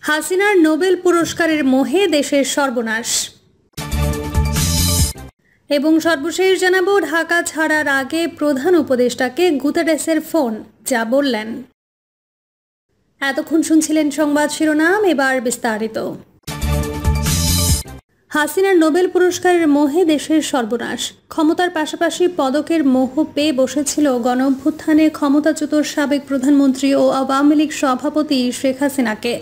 হাসিনার নোবেল পুরস্কারের মোহে দেশের সর্বনাশ। এবং সর্বশেষ জানাবো ঢাকা ছাড়ার আগে প্রধান উপদেষ্টাকে গুতেরেসের ফোন, যা বললেন। এতক্ষণ শুনছিলেন সংবাদ শিরোনাম, এবার বিস্তারিত। হাসিনার নোবেল পুরস্কারের মোহে দেশের সর্বনাশ। ক্ষমতার পাশাপাশি পদকের মোহ পেয়ে বসেছিল গণঅভ্যুত্থানে ক্ষমতাচ্যুত সাবেক প্রধানমন্ত্রী ও আওয়ামী লীগ সভাপতি শেখ হাসিনাকে।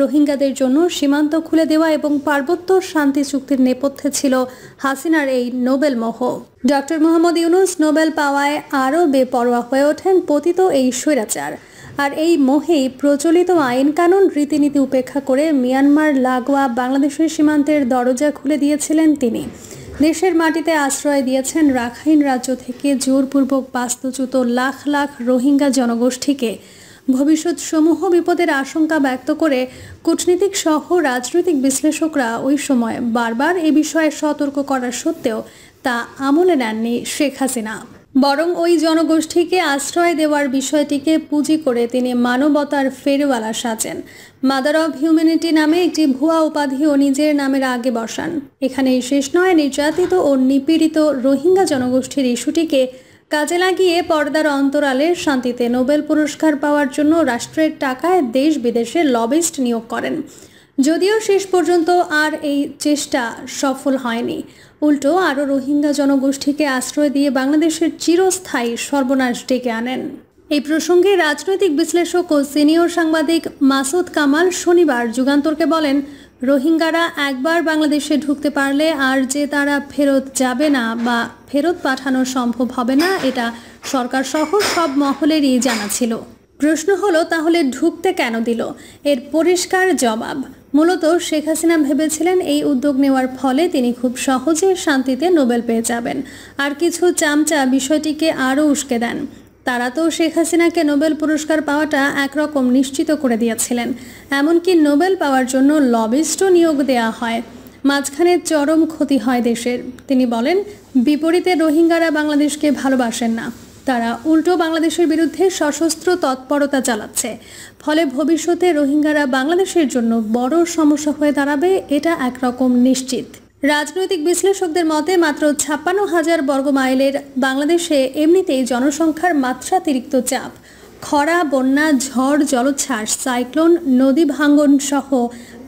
রোহিঙ্গাদের জন্য সীমান্ত খুলে দেওয়া এবং পার্বত্য শান্তি চুক্তির নেপথ্যে ছিল হাসিনার এই নোবেল মোহ। ডক্টর মোহাম্মদ ইউনূস নোবেল পাওয়ায় আরও বেপরোয়া হয়ে ওঠেন পতিত এই স্বৈরাচার। আর এই মোহেই প্রচলিত আইন কানুন রীতিনীতি উপেক্ষা করে মিয়ানমার লাগোয়া বাংলাদেশের সীমান্তের দরজা খুলে দিয়েছিলেন তিনি। দেশের মাটিতে আশ্রয় দিয়েছেন রাখাইন রাজ্য থেকে জোরপূর্বক বাস্তুচ্যুত লাখ লাখ রোহিঙ্গা জনগোষ্ঠীকে। ভবিষ্যৎ সমূহ বিপদের আশঙ্কা ব্যক্ত করে কূটনীতিক সহ রাজনৈতিক বিশ্লেষকরা ওই সময় বারবার এ বিষয়ে সতর্ক করা সত্ত্বেও তা আমলে নেননি শেখ হাসিনা। বরং ওই জনগোষ্ঠীকে আশ্রয় দেওয়ার বিষয়টিকে পুঁজি করে তিনি মানবতার ফেরিওয়ালা সাজেন। মাদার অব হিউম্যানিটি নামে একটি ভুয়া উপাধিও নিজের নামের আগে বসান। এখানেই শেষ নয়, নির্যাতিত ও নিপীড়িত রোহিঙ্গা জনগোষ্ঠীর ইস্যুটিকে কাজে লাগিয়ে পর্দার অন্তরালে শান্তিতে নোবেল পুরস্কার পাওয়ার জন্য রাষ্ট্রের টাকায় দেশ বিদেশে লবিস্ট নিয়োগ করেন। যদিও শেষ পর্যন্ত আর এই চেষ্টা সফল হয়নি, উল্টো আরও রোহিঙ্গা জনগোষ্ঠীকে আশ্রয় দিয়ে বাংলাদেশের চিরস্থায়ী সর্বনাশ ডেকে আনেন। এই প্রসঙ্গে রাজনৈতিক বিশ্লেষক ও সিনিয়র সাংবাদিক মাসুদ কামাল শনিবার যুগান্তরকে বলেন, রোহিঙ্গারা একবার বাংলাদেশে ঢুকতে পারলে আর যে তারা ফেরত যাবে না বা ফেরত পাঠানো সম্ভব হবে না, এটা সরকার সহ সব মহলেরই জানা ছিল। প্রশ্ন হলো, তাহলে ঢুকতে কেন দিল? এর পরিষ্কার জবাব, মূলত শেখ হাসিনা ভেবেছিলেন এই উদ্যোগ নেওয়ার ফলে তিনি খুব সহজে শান্তিতে নোবেল পেয়ে যাবেন। আর কিছু চামচা বিষয়টিকে আরও উস্কে দেন। তারা তো শেখ হাসিনাকে নোবেল পুরস্কার পাওয়াটা একরকম নিশ্চিত করে দিয়েছিলেন। এমনকি নোবেল পাওয়ার জন্য লবিস্টও নিয়োগ দেওয়া হয়। মাঝখানে চরম ক্ষতি হয় দেশের। তিনি বলেন, বিপরীতে রোহিঙ্গারা বাংলাদেশকে ভালোবাসেন না, তারা উল্টো বাংলাদেশের বিরুদ্ধে সশস্ত্র তৎপরতা চালাচ্ছে। ফলে ভবিষ্যতে রোহিঙ্গারা বাংলাদেশের জন্য বড় সমস্যা হয়ে দাঁড়াবে, এটা একরকম নিশ্চিত। রাজনৈতিক বিশ্লেষকদের মতে মাত্র 56,000 বর্গ মাইলের বাংলাদেশে এমনিতেই জনসংখ্যার মাত্রাতিরিক্ত চাপ, খরা, বন্যা, ঝড়, জলোচ্ছ্বাস, সাইক্লোন, নদী ভাঙ্গন সহ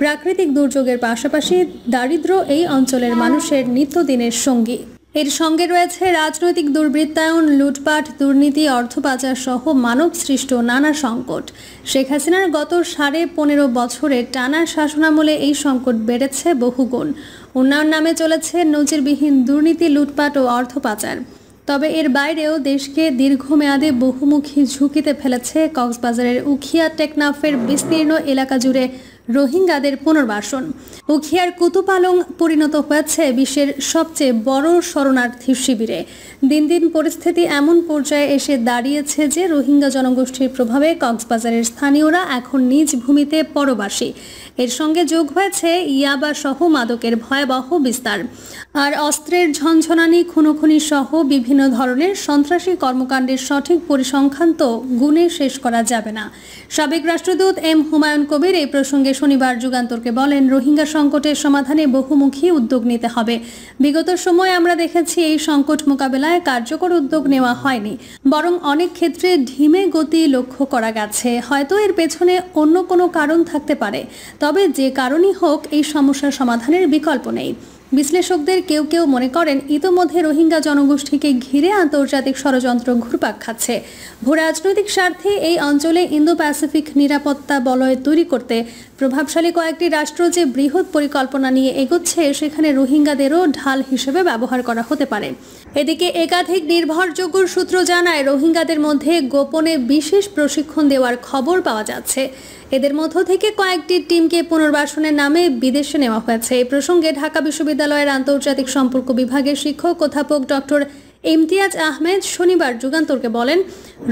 প্রাকৃতিক দুর্যোগের পাশাপাশি দারিদ্র্য এই অঞ্চলের মানুষের নিত্যদিনের সঙ্গী। এর সঙ্গে রয়েছে রাজনৈতিক দুর্বৃত্তায়ন, লুটপাট, দুর্নীতি, অর্থ পাচার সহ মানব সৃষ্ট নানা সংকট। শেখ হাসিনার গত 15.5 বছরের টানা শাসনামলে এই সংকট বেড়েছে বহুগুণ। উন্নয়ন নামে চলেছে নজিরবিহীন দুর্নীতি, লুটপাট ও অর্থ পাচার। তবে এর বাইরেও দেশকে দীর্ঘমেয়াদে বহুমুখী ঝুঁকিতে ফেলেছে কক্সবাজারের উখিয়া টেকনাফের বিস্তীর্ণ এলাকা জুড়ে রোহিঙ্গাদের পুনর্বাসন। উখিয়ার কুতুপালং পরিণত হয়েছে বিশ্বের সবচেয়ে বড় শরণার্থী শিবিরে। দিন দিন পরিস্থিতি এমন পর্যায়ে এসে দাঁড়িয়েছে যে রোহিঙ্গা জনগোষ্ঠীর প্রভাবে কক্সবাজারের স্থানীয়রা এখন নিজ ভূমিতে পরবাসী। এর সঙ্গে যোগ হয়েছে ইয়াবা সহ মাদকের ভয়াবহ বিস্তার। আর অস্ত্রের ঝনঝনানি, খুনোখুনি সহ বিভিন্ন ধরনের সন্ত্রাসী কর্মকাণ্ডের সঠিক পরিসংখ্যান তো গুণে শেষ করা যাবে না। সাবেক রাষ্ট্রদূত এম হুমায়ুন কবির এই প্রসঙ্গে শনিবার যুগান্তরকে বলেন, রোহিঙ্গা সংকটের সমাধানে বহুমুখী উদ্যোগ নিতে হবে। বিগত সময়ে আমরা দেখেছি এই সংকট মোকাবেলায় কার্যকর উদ্যোগ নেওয়া হয়নি, বরং অনেক ক্ষেত্রে ঢিমে গতি লক্ষ্য করা গেছে। হয়তো এর পেছনে অন্য কোনো কারণ থাকতে পারে, তবে যে কারণই হোক এই সমস্যার সমাধানের বিকল্প নেই। বিশ্লেষকদের কেউ কেউ মনে করেন, ইতোমধ্যে রোহিঙ্গা জনগোষ্ঠীকে ঘিরে আন্তর্জাতিক ষড়যন্ত্র ঘুরপাক খাচ্ছে। ভূরাজনৈতিক স্বার্থে এই অঞ্চলে ইন্দো প্যাসিফিক নিরাপত্তা বলয় তৈরি করতে প্রভাবশালী কয়েকটি রাষ্ট্র যে বৃহৎ পরিকল্পনা নিয়ে এগোচ্ছে, সেখানে রোহিঙ্গাদেরও ঢাল হিসেবে ব্যবহার করা হতে পারে। এদিকে একাধিক নির্ভরযোগ্য সূত্র জানায়, রোহিঙ্গাদের মধ্যে গোপনে বিশেষ প্রশিক্ষণ দেওয়ার খবর পাওয়া যাচ্ছে। এদের মধ্য থেকে কয়েকটি টিমকে পুনর্বাসনের নামে বিদেশে নেওয়া হয়েছে। এই প্রসঙ্গে ঢাকা বিশ্ববিদ্যালয়ের আন্তর্জাতিক সম্পর্ক বিভাগের শিক্ষক অধ্যাপক ডক্টর ইমতিয়াজ আহমেদ শনিবার যুগান্তরকে বলেন,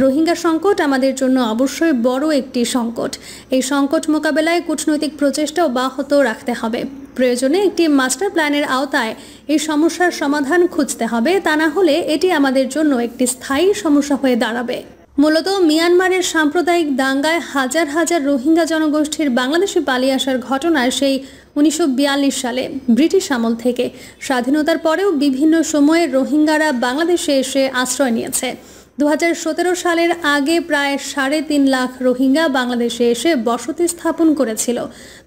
রোহিঙ্গা সংকট আমাদের জন্য অবশ্যই বড় একটি সংকট। এই সংকট মোকাবেলায় কূটনৈতিক প্রচেষ্টা অব্যাহত রাখতে হবে। প্রয়োজনে একটি মাস্টার প্ল্যানের আওতায় এই সমস্যার সমাধান খুঁজতে হবে, তা না হলে এটি আমাদের জন্য একটি স্থায়ী সমস্যা হয়ে দাঁড়াবে। মূলত মিয়ানমারের সাম্প্রদায়িক দাঙ্গায় হাজার হাজার রোহিঙ্গা জনগোষ্ঠীর বাংলাদেশে পালিয়ে আসার ঘটনা সেই 1942 সালে ব্রিটিশ আমল থেকে। স্বাধীনতার পরেও বিভিন্ন সময়ে রোহিঙ্গারা বাংলাদেশে এসে আশ্রয় নিয়েছে। 2017 সালের আগে প্রায় 3.5 লাখ রোহিঙ্গা বাংলাদেশে এসে বসতি স্থাপন করেছিল।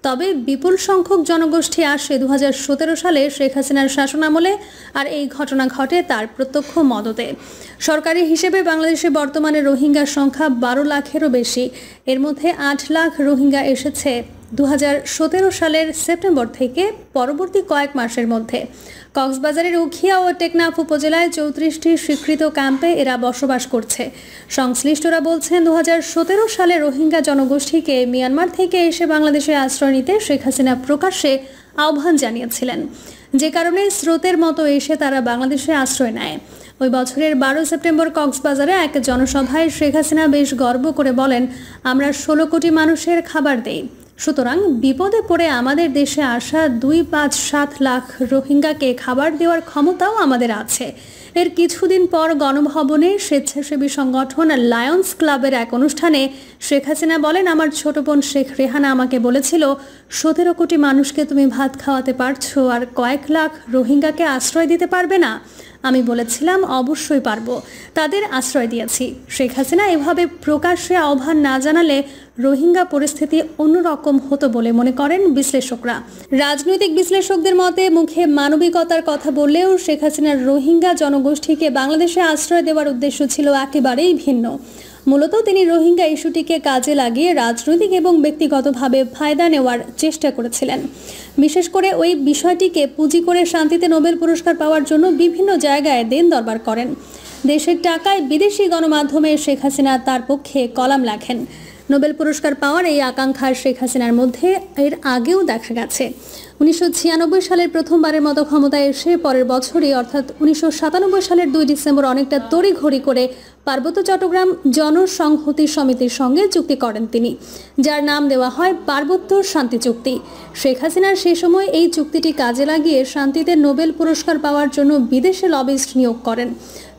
তবে বিপুল সংখ্যক জনগোষ্ঠী আসে 2017 সালে শেখ হাসিনার শাসনামলে, আর এই ঘটনা ঘটে তার প্রত্যক্ষ মদতে। সরকারি হিসেবে বাংলাদেশে বর্তমানে রোহিঙ্গার সংখ্যা 12 লাখেরও বেশি। এর মধ্যে 8 লাখ রোহিঙ্গা এসেছে 2017 সালের সেপ্টেম্বর থেকে পরবর্তী কয়েক মাসের মধ্যে। কক্সবাজারের উখিয়া ও টেকনাফ উপজেলায় 34টি স্বীকৃত ক্যাম্পে এরা বসবাস করছে। সংশ্লিষ্টরা বলছেন 2017 সালে রোহিঙ্গা জনগোষ্ঠীকে মিয়ানমার থেকে এসে বাংলাদেশে আশ্রয় নিতে শেখ হাসিনা প্রকাশ্যে আহ্বান জানিয়েছিলেন, যে কারণে স্রোতের মতো এসে তারা বাংলাদেশে আশ্রয় নেয়। ওই বছরের 12 সেপ্টেম্বর কক্সবাজারে এক জনসভায় শেখ হাসিনা বেশ গর্ব করে বলেন, আমরা 16 কোটি মানুষের খাবার দেই, সুতরাং বিপদে পড়ে আমাদের দেশে আসা 2-5-7 লাখ রোহিঙ্গাকে খাবার দেওয়ার ক্ষমতাও আমাদের আছে। এর কিছুদিন পর গণভবনে স্বেচ্ছাসেবী সংগঠন লায়ন্স ক্লাবের এক অনুষ্ঠানে শেখ হাসিনা বলেন, আমার ছোট বোন শেখ রেহানা আমাকে বলেছিল, 17 কোটি মানুষকে তুমি ভাত খাওয়াতে পারছো আর কয়েক লাখ রোহিঙ্গাকে আশ্রয় দিতে পারবে না? আমি বলেছিলাম অবশ্যই পারবো, তাদের আশ্রয় দিয়েছি। শেখ হাসিনা এভাবে প্রকাশ্যে আহ্বান না জানালে রোহিঙ্গা পরিস্থিতি অন্যরকম হতো বলে মনে করেন বিশ্লেষকরা। রাজনৈতিক বিশ্লেষকদের মতে মুখে মানবিকতার কথা বললেও শেখ হাসিনার রোহিঙ্গা জনগোষ্ঠীকে বাংলাদেশে আশ্রয় দেওয়ার উদ্দেশ্য ছিল একেবারেই ভিন্ন। মূলত তিনি রোহিঙ্গা ইস্যুটিকে কাজে লাগিয়ে রাজনৈতিক এবং ব্যক্তিগতভাবে ফায়দা নেওয়ার চেষ্টা করেছিলেন। বিশেষ করে ওই বিষয়টিকে পুঁজি করে শান্তিতে নোবেল পুরস্কার পাওয়ার জন্য বিভিন্ন জায়গায় দেন দরবার করেন। দেশের টাকায় বিদেশি গণমাধ্যমে শেখ হাসিনা তার পক্ষে কলাম লেখেন। নোবেল পুরস্কার পাওয়ার এই আকাঙ্ক্ষা শেখ হাসিনার মধ্যে এর আগেও দেখা গেছে। 1996 সালের প্রথমবারের মতো ক্ষমতায় এসে পরের বছরই অর্থাৎ 1997 সালের 2 ডিসেম্বর অনেকটা তড়িঘড়ি করে পার্বত্য চট্টগ্রাম জনসংহতি সমিতির সঙ্গে চুক্তি করেন তিনি, যার নাম দেওয়া হয় পার্বত্য শান্তি চুক্তি। শেখ হাসিনার সে সময় এই চুক্তিটি কাজে লাগিয়ে শান্তিতে নোবেল পুরস্কার পাওয়ার জন্য বিদেশে লবিস্ট নিয়োগ করেন।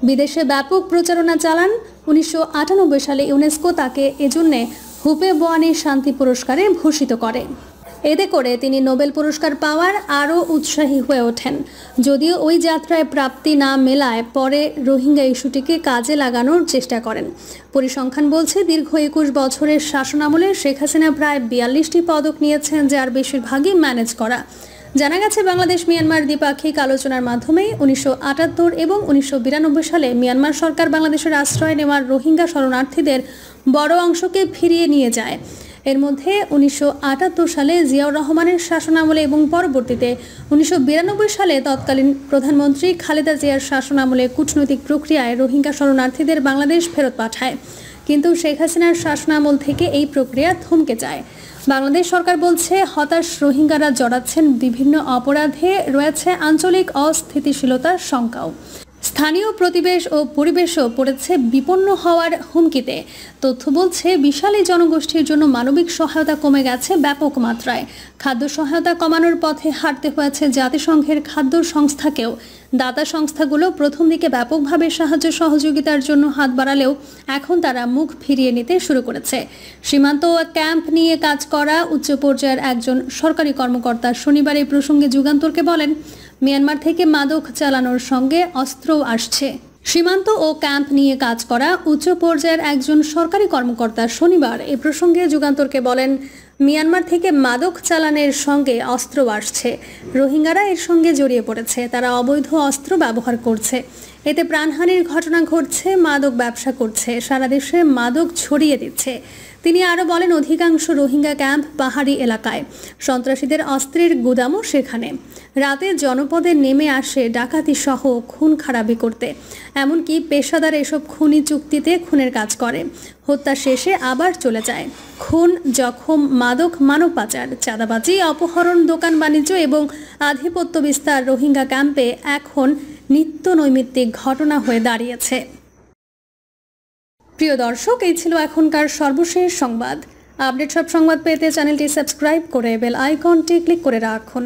বিদেশে ব্যাপক প্রচারণা চালান। 1998 সালে ইউনেস্কো তাকে এজন্যে হুপে বোয়ানি শান্তি পুরস্কারে ভূষিত করে। এতে করে তিনি নোবেল পুরস্কার পাওয়ার আরও উৎসাহী হয়ে ওঠেন। যদিও ওই যাত্রায় প্রাপ্তি না মেলায় পরে রোহিঙ্গা ইস্যুটিকে কাজে লাগানোর চেষ্টা করেন। পরিসংখ্যান বলছে দীর্ঘ 21 বছরের শাসনামলে শেখ হাসিনা প্রায় 42টি পদক নিয়েছেন, যার বেশিরভাগই ম্যানেজ করা। জানা গেছে বাংলাদেশ মিয়ানমার দ্বিপাক্ষিক আলোচনার মাধ্যমে 1978 এবং 1992 সালে মিয়ানমার সরকার বাংলাদেশের আশ্রয় নেওয়ার রোহিঙ্গা শরণার্থীদের বড় অংশকে ফিরিয়ে নিয়ে যায়। এর মধ্যে 1978 সালে জিয়াউর রহমানের শাসনামলে এবং পরবর্তীতে 1992 সালে তৎকালীন প্রধানমন্ত্রী খালেদা জিয়ার শাসনামলে কূটনৈতিক প্রক্রিয়ায় রোহিঙ্গা শরণার্থীদের বাংলাদেশ ফেরত পাঠায়। কিন্তু শেখ হাসিনার শাসনামল থেকে এই প্রক্রিয়া থমকে যায়। বাংলাদেশ সরকার বলছে হতাশ রোহিঙ্গারা জড়াচ্ছেন বিভিন্ন অপরাধে, রয়েছে আঞ্চলিক অস্থিতিশীলতার শঙ্কাও। স্থানীয় প্রতিবেশ ও পরিবেশও পড়েছে বিপন্ন হওয়ার হুমকিতে। তথ্য বলছে বিশাল এই জনগোষ্ঠীর জন্য মানবিক সহায়তা কমে গেছে ব্যাপক মাত্রায়। খাদ্য সহায়তা কমানোর পথে হাঁটতে হয়েছে জাতিসংঘের খাদ্য সংস্থাকেও। দাতা সংস্থাগুলো প্রথম দিকে ব্যাপকভাবে সাহায্য সহযোগিতার জন্য হাত বাড়ালেও এখন তারা মুখ ফিরিয়ে নিতে শুরু করেছে। সীমান্ত ও ক্যাম্প নিয়ে কাজ করা উচ্চ পর্যায়ের একজন সরকারি কর্মকর্তা শনিবার এই প্রসঙ্গে যুগান্তরকে বলেন, মিয়ানমার থেকে মাদক চালানোর সঙ্গে অস্ত্রও আসছে। সীমান্ত ও ক্যাম্প নিয়ে কাজ করা উচ্চ পর্যায়ের একজন সরকারি কর্মকর্তা শনিবার এ প্রসঙ্গে যুগান্তরকে বলেন, মিয়ানমার থেকে মাদক চালানের সঙ্গে অস্ত্র আসছে। রোহিঙ্গারা এর সঙ্গে জড়িয়ে পড়েছে, তারা অবৈধ অস্ত্র ব্যবহার করছে। এতে প্রাণহানির ঘটনা ঘটছে, মাদক ব্যবসা করছে, সারা দেশে মাদক ছড়িয়ে দিচ্ছে। তিনি আরও বলেন, অধিকাংশ রোহিঙ্গা ক্যাম্প পাহাড়ি এলাকায়, সন্ত্রাসীদের অস্ত্রের গুদামও সেখানে। রাতে জনপদে নেমে আসে ডাকাতি সহ খুন খারাপি করতে। এমনকি পেশাদার এসব খুনি চুক্তিতে খুনের কাজ করে, হত্যা শেষে আবার চলে যায়। খুন, জখম, মাদক, মানব পাচার, চাঁদাবাজি, অপহরণ, দোকান বাণিজ্য এবং আধিপত্য বিস্তার রোহিঙ্গা ক্যাম্পে এখন নিত্য নৈমিত্তিক ঘটনা হয়ে দাঁড়িয়েছে। প্রিয় দর্শক, এই ছিল এখনকার সর্বশেষ সংবাদ। আপডেট সব সংবাদ পেতে চ্যানেলটি সাবস্ক্রাইব করে বেল আইকনটি ক্লিক করে রাখুন।